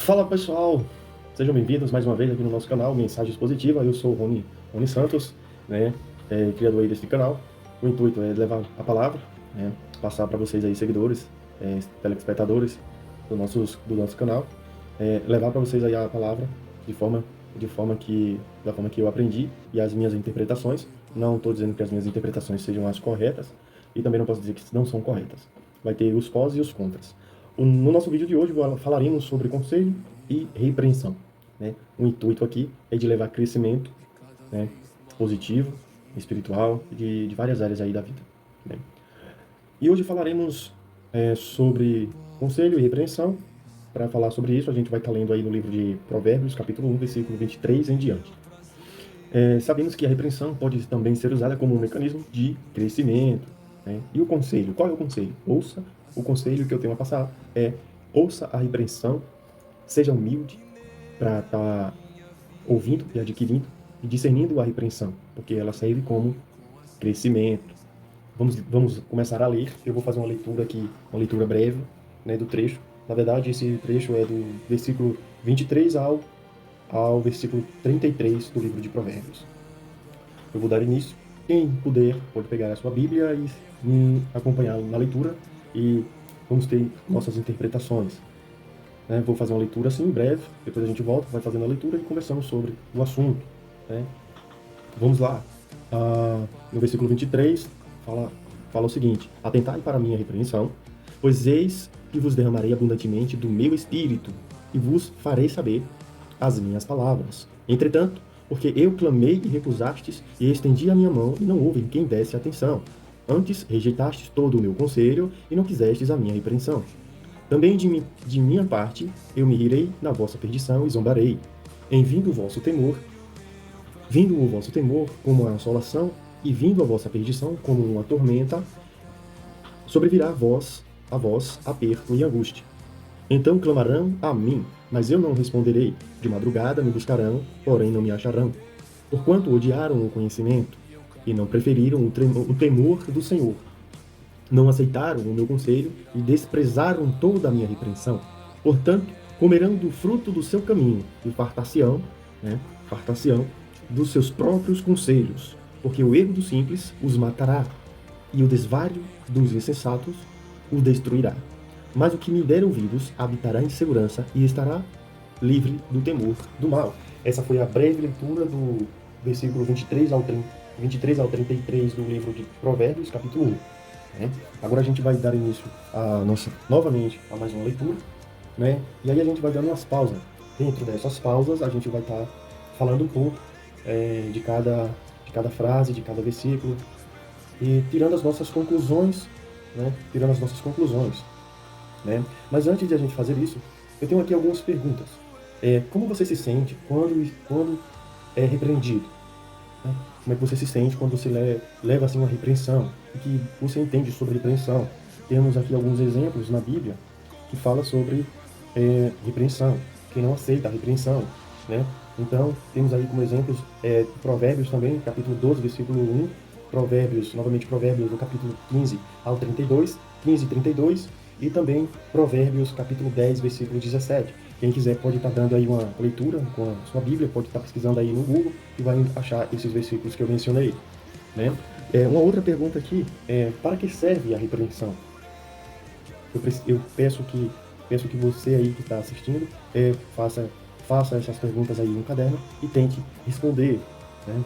Fala pessoal, sejam bem-vindos mais uma vez aqui no nosso canal Mensagens Positivas. Eu sou o Rony Santos, né, criador aí desse canal. O intuito é levar a palavra, né, passar para vocês aí, seguidores, telespectadores do nosso canal, levar para vocês aí a palavra da forma que eu aprendi e as minhas interpretações. Não estou dizendo que as minhas interpretações sejam as corretas e também não posso dizer que não são corretas. Vai ter os pós e os contras. No nosso vídeo de hoje falaremos sobre conselho e repreensão, né? O intuito aqui é de levar crescimento, né, positivo, espiritual, de várias áreas aí da vida, né? E hoje falaremos sobre conselho e repreensão. Para falar sobre isso, a gente vai estar lendo aí no livro de Provérbios, capítulo 1, versículo 23 em diante. Sabemos que a repreensão pode também ser usada como um mecanismo de crescimento, né? E o conselho, qual é o conselho? Ouça o conselho que eu tenho a passar, ouça a repreensão, seja humilde para estar ouvindo e adquirindo e discernindo a repreensão, porque ela serve como crescimento. Vamos começar a ler. Eu vou fazer uma leitura aqui, uma leitura breve, né, do trecho. Na verdade, esse trecho é do versículo 23 ao versículo 33 do livro de Provérbios. Eu vou dar início. Quem puder pode pegar a sua Bíblia e me acompanhar na leitura e vamos ter nossas interpretações. Vou fazer uma leitura assim, breve, depois a gente volta, vai fazendo a leitura e conversamos sobre o assunto, né? Vamos lá. No versículo 23, fala o seguinte: Atentai para a minha repreensão, pois eis que vos derramarei abundantemente do meu espírito e vos farei saber as minhas palavras. Entretanto, porque eu clamei e recusastes, e estendi a minha mão, e não houve quem desse atenção. Antes rejeitastes todo o meu conselho, e não quisestes a minha repreensão. Também de minha parte, eu me rirei na vossa perdição e zombarei. Em vindo o vosso temor como uma assolação, e vindo a vossa perdição como uma tormenta, sobrevirá a vós aperto e angústia. Então clamarão a mim, mas eu não responderei. De madrugada me buscarão, porém não me acharão. Porquanto odiaram o conhecimento, e não preferiram o temor do Senhor. Não aceitaram o meu conselho, e desprezaram toda a minha repreensão. Portanto, comerão do fruto do seu caminho, e fartar-se-ão dos seus próprios conselhos. Porque o erro dos simples os matará, e o desvario dos insensatos os destruirá. Mas o que me der ouvidos habitará em segurança e estará livre do temor do mal. Essa foi a breve leitura do versículo 23 ao 33 do livro de Provérbios, capítulo 1. Né? Agora a gente vai dar início novamente a mais uma leitura, né? E aí a gente vai dando umas pausas. Dentro dessas pausas a gente vai estar falando um pouco de cada frase, de cada versículo, e tirando as nossas conclusões, né? Né? Mas antes de a gente fazer isso, eu tenho aqui algumas perguntas. Como você se sente quando é repreendido? Né? Como é que você se sente quando você leva assim uma repreensão? O que você entende sobre repreensão? Temos aqui alguns exemplos na Bíblia que fala sobre repreensão, quem não aceita a repreensão, né? Então, temos aí como exemplos Provérbios também, capítulo 12, versículo 1, Provérbios, no capítulo 15 ao 32, 15 e 32, e também Provérbios, capítulo 10, versículo 17. Quem quiser pode estar dando aí uma leitura com a sua Bíblia, pode estar pesquisando aí no Google e vai achar esses versículos que eu mencionei, né? Uma outra pergunta aqui para que serve a repreensão? Eu peço que você aí que está assistindo faça essas perguntas aí no caderno e tente responder, né?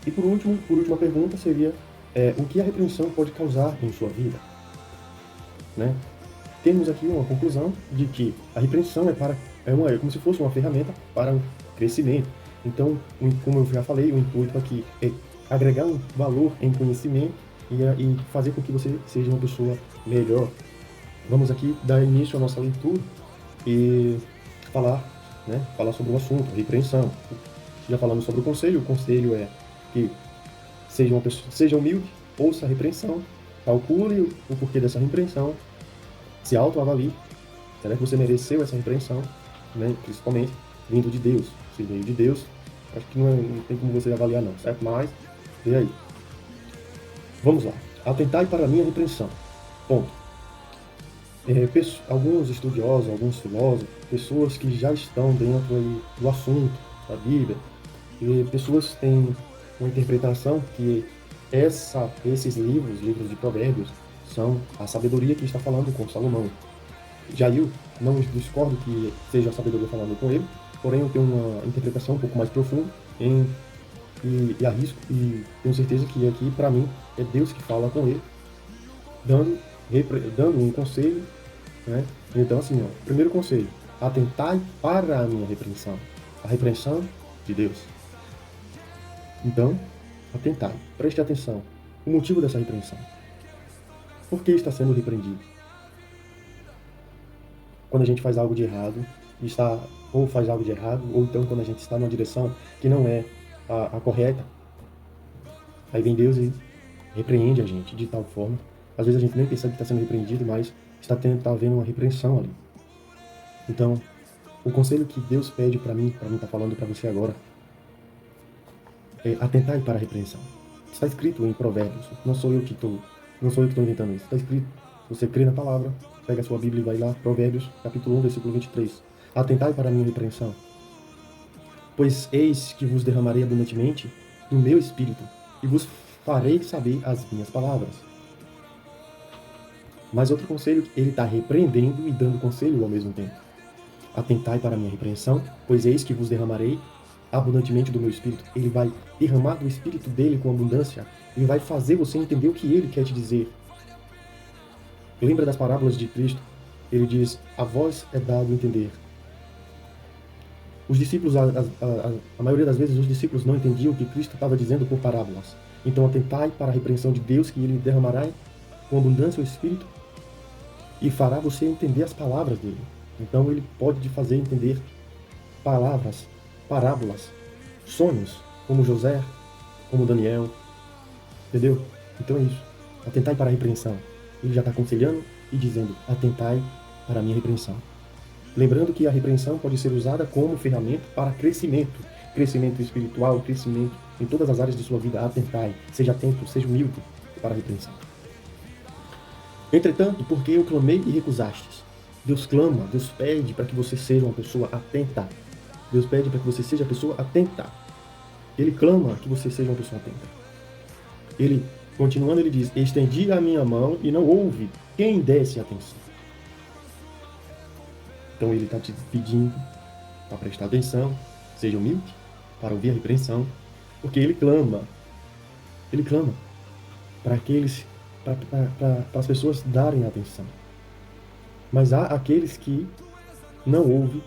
E por última pergunta seria o que a repreensão pode causar em sua vida, né? Temos aqui uma conclusão de que a repreensão é como se fosse uma ferramenta para o crescimento. Então, como eu já falei, o intuito aqui é agregar um valor em conhecimento e fazer com que você seja uma pessoa melhor. Vamos aqui dar início à nossa leitura e falar sobre o assunto, repreensão. Já falamos sobre o conselho é que seja humilde, ouça a repreensão, calcule o porquê dessa repreensão, se autoavalie, será que você mereceu essa repreensão, né? Principalmente vindo de Deus. Se veio de Deus, acho que não tem como você avaliar não, certo? Mas, vê aí. Vamos lá. Atentai para a minha repreensão. Ponto. Alguns estudiosos, alguns filósofos, pessoas que já estão dentro aí do assunto da Bíblia, e pessoas têm uma interpretação que esses livros de provérbios, são a sabedoria que está falando com Salomão. Já eu não discordo que seja a sabedoria falando com ele, porém eu tenho uma interpretação um pouco mais profunda e arrisco e tenho certeza que aqui, para mim, é Deus que fala com ele, dando um conselho, né? Então, assim, ó, primeiro conselho: atentai para a minha repreensão. A repreensão de Deus. Então, atentai, preste atenção. O motivo dessa repreensão. Por que está sendo repreendido? Quando a gente faz algo de errado, ou faz algo de errado, ou então quando a gente está numa direção que não é a correta, aí vem Deus e repreende a gente de tal forma. Às vezes a gente nem percebe que está sendo repreendido, mas está havendo uma repreensão ali. Então, o conselho que Deus pede para mim tá falando para você agora, é atentar para a repreensão. Está escrito em Provérbios. Não sou eu que estou inventando isso. Está escrito. Se você crê na palavra, pega a sua Bíblia e vai lá, Provérbios, capítulo 1, versículo 23. Atentai para a minha repreensão. Pois eis que vos derramarei abundantemente do meu espírito e vos farei saber as minhas palavras. Mas outro conselho, ele está repreendendo e dando conselho ao mesmo tempo. Atentai para a minha repreensão, pois eis que vos derramarei abundantemente do meu espírito. Ele vai derramar do espírito dele com abundância. Ele vai fazer você entender o que ele quer te dizer. Lembra das parábolas de Cristo? Ele diz: a vós é dado entender. Os discípulos, a maioria das vezes, os discípulos não entendiam o que Cristo estava dizendo por parábolas. Então, atentai para a repreensão de Deus, que ele derramará com abundância o espírito e fará você entender as palavras dele. Então, ele pode te fazer entender palavras, parábolas, sonhos, como José, como Daniel, entendeu? Então é isso. Atentai para a repreensão. Ele já está aconselhando e dizendo: atentai para a minha repreensão. Lembrando que a repreensão pode ser usada como ferramenta para crescimento. Crescimento espiritual, crescimento em todas as áreas de sua vida. Atentai, seja atento, seja humilde para a repreensão. Entretanto, porque eu clamei e recusastes. Deus clama, Deus pede para que você seja uma pessoa atenta. Deus pede para que você seja a pessoa atenta. Ele clama que você seja uma pessoa atenta. Ele, continuando, ele diz: estendi a minha mão e não houve quem desse atenção. Então ele está te pedindo para prestar atenção, seja humilde, para ouvir a repreensão, porque ele clama para as pessoas darem atenção. Mas há aqueles que não ouvem,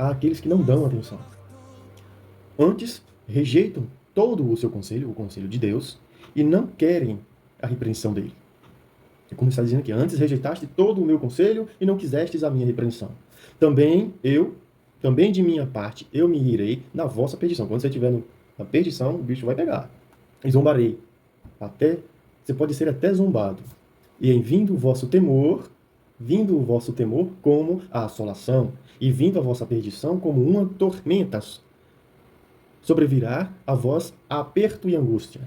há aqueles que não dão atenção. Antes, rejeitam todo o seu conselho, o conselho de Deus, e não querem a repreensão dele. É como está dizendo aqui: antes rejeitaste todo o meu conselho e não quisestes a minha repreensão. Também de minha parte, eu me rirei na vossa perdição. Quando você estiver na perdição, o bicho vai pegar. E zombarei. Você pode ser até zombado. E em vindo o vosso temor como a assolação, e vindo a vossa perdição como uma tormenta, sobrevirá a vós aperto e angústia.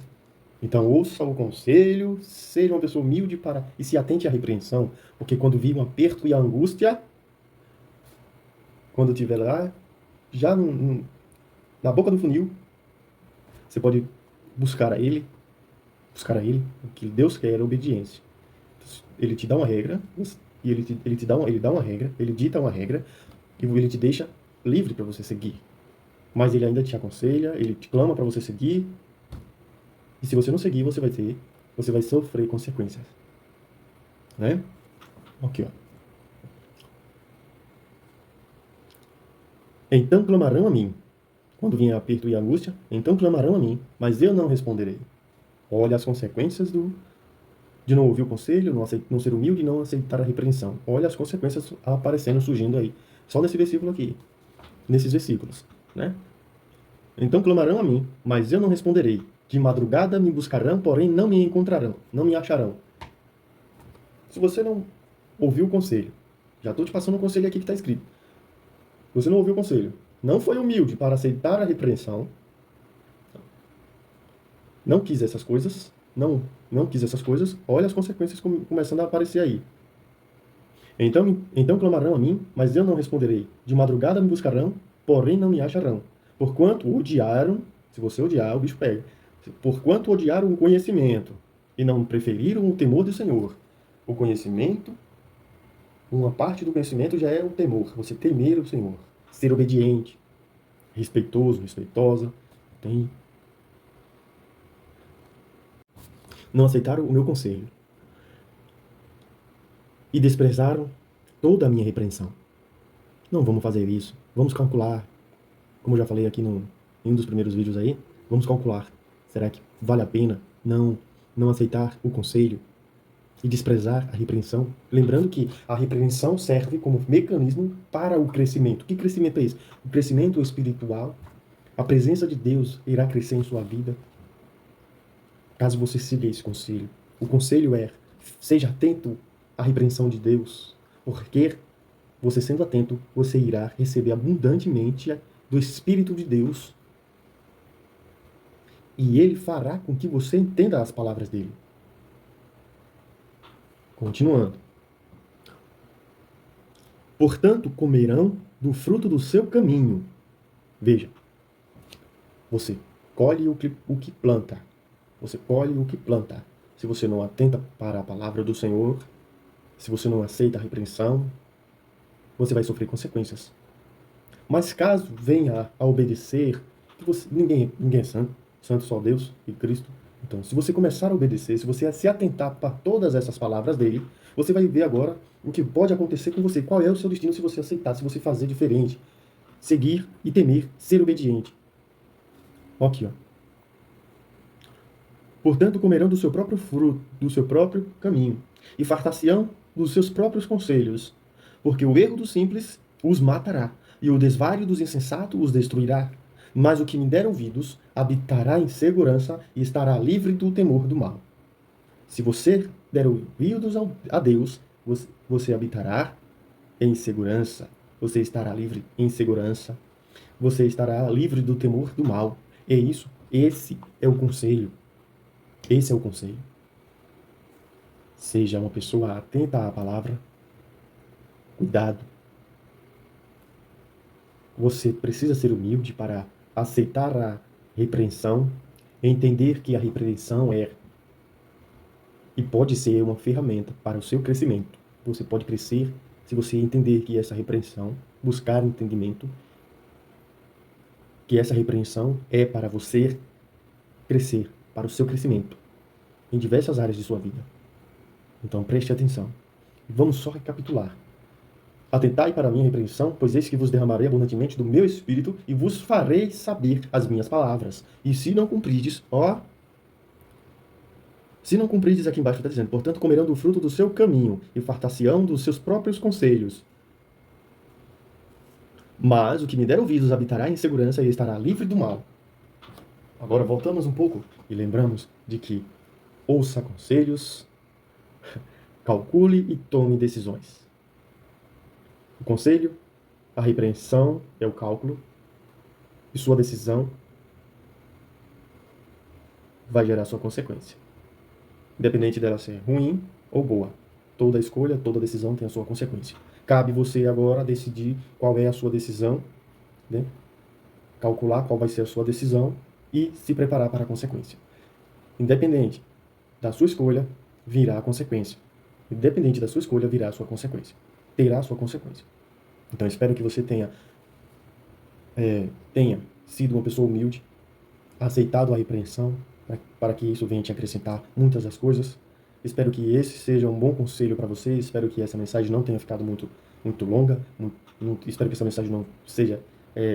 Então ouça o conselho, seja uma pessoa humilde e se atente à repreensão, porque quando vir um aperto e a angústia, quando estiver lá, já na boca do funil, você pode buscar a ele. O que Deus quer é obediência. Ele te dá uma regra, e ele dá uma regra, ele dita uma regra, e ele te deixa livre para você seguir. Mas ele ainda te aconselha, ele te clama para você seguir. E se você não seguir, você vai sofrer consequências. Né? Aqui, ó. Então clamarão a mim. Quando vier aperto e angústia, então clamarão a mim, mas eu não responderei. Olha as consequências de não ouvir o conselho, não ser humilde e não aceitar a repreensão. Olha as consequências aparecendo, surgindo aí. Só nesse versículo aqui. Nesses versículos. Né? Então clamarão a mim, mas eu não responderei. De madrugada me buscarão, porém não me encontrarão, não me acharão. Se você não ouviu o conselho, já estou te passando um conselho aqui que está escrito. Você não ouviu o conselho, não foi humilde para aceitar a repreensão, não quis essas coisas, olha as consequências começando a aparecer aí. Então clamarão a mim, mas eu não responderei. De madrugada me buscarão, porém não me acharão. Porquanto odiaram, se você odiar, o bicho pega. Porquanto odiaram o conhecimento e não preferiram o temor do Senhor. O conhecimento, uma parte do conhecimento já é o temor, você temer o Senhor, ser obediente, respeitoso, respeitosa, tem. Não aceitaram o meu conselho e desprezaram toda a minha repreensão. Não vamos fazer isso. Vamos calcular, como eu já falei aqui em um dos primeiros vídeos aí, vamos calcular. Será que vale a pena não aceitar o conselho e desprezar a repreensão? Lembrando que a repreensão serve como mecanismo para o crescimento. Que crescimento é esse? O crescimento espiritual. A presença de Deus irá crescer em sua vida caso você siga esse conselho. O conselho é: seja atento à repreensão de Deus, porque você sendo atento, você irá receber abundantemente do Espírito de Deus e ele fará com que você entenda as palavras dele. Continuando. Portanto, comerão do fruto do seu caminho. Veja, você colhe o que planta. Você colhe o que planta. Se você não atenta para a palavra do Senhor, se você não aceita a repreensão, você vai sofrer consequências. Mas caso venha a obedecer, ninguém é santo, santo só Deus e Cristo. Então, se você começar a obedecer, se você se atentar para todas essas palavras dele, você vai ver agora o que pode acontecer com você. Qual é o seu destino se você aceitar, se você fazer diferente. Seguir e temer, ser obediente. Aqui, ó. Portanto, comerão do seu próprio fruto, do seu próprio caminho, e fartar-se-ão dos seus próprios conselhos, porque o erro dos simples os matará, e o desvario dos insensatos os destruirá. Mas o que me der ouvidos habitará em segurança e estará livre do temor do mal. Se você der ouvidos a Deus, você habitará em segurança, você estará livre em segurança, você estará livre do temor do mal. É isso, esse é o conselho. Esse é o conselho. Seja uma pessoa atenta à palavra. Cuidado. Você precisa ser humilde para aceitar a repreensão, entender que a repreensão é e pode ser uma ferramenta para o seu crescimento. Você pode crescer se você entender que essa repreensão, buscar entendimento, que essa repreensão é para você crescer, para o seu crescimento, em diversas áreas de sua vida. Então preste atenção. Vamos só recapitular. Atentai para a minha repreensão, pois eis que vos derramarei abundantemente do meu espírito e vos farei saber as minhas palavras. E se não cumprides, se não cumprides, aqui embaixo está dizendo, portanto comerão do fruto do seu caminho e fartar-se-ão dos seus próprios conselhos. Mas o que me der ouvidos habitará em segurança e estará livre do mal. Agora voltamos um pouco e lembramos de que ouça conselhos, calcule e tome decisões. O conselho, a repreensão é o cálculo, e sua decisão vai gerar sua consequência. Independente dela ser ruim ou boa. Toda escolha, toda decisão tem a sua consequência. Cabe você agora decidir qual é a sua decisão, né? Calcular qual vai ser a sua decisão e se preparar para a consequência. Independente da sua escolha, virá a consequência. Independente da sua escolha, virá a sua consequência. Terá a sua consequência. Então, espero que você tenha sido uma pessoa humilde, aceitado a repreensão, para que isso venha te acrescentar muitas das coisas. Espero que esse seja um bom conselho para você. Espero que essa mensagem não tenha ficado muito longa. Espero que essa mensagem não seja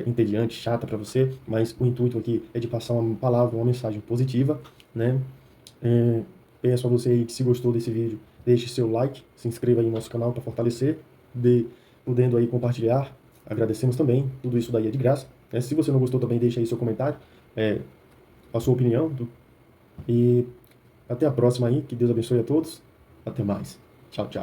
entediante, chata para você, mas o intuito aqui é de passar uma palavra, uma mensagem positiva, né? Peço a você aí que, se gostou desse vídeo, deixe seu like, se inscreva aí no nosso canal para fortalecer, podendo aí compartilhar. Agradecemos também, tudo isso daí é de graça. Se você não gostou também, deixe aí seu comentário, a sua opinião. E até a próxima aí, que Deus abençoe a todos. Até mais. Tchau, tchau.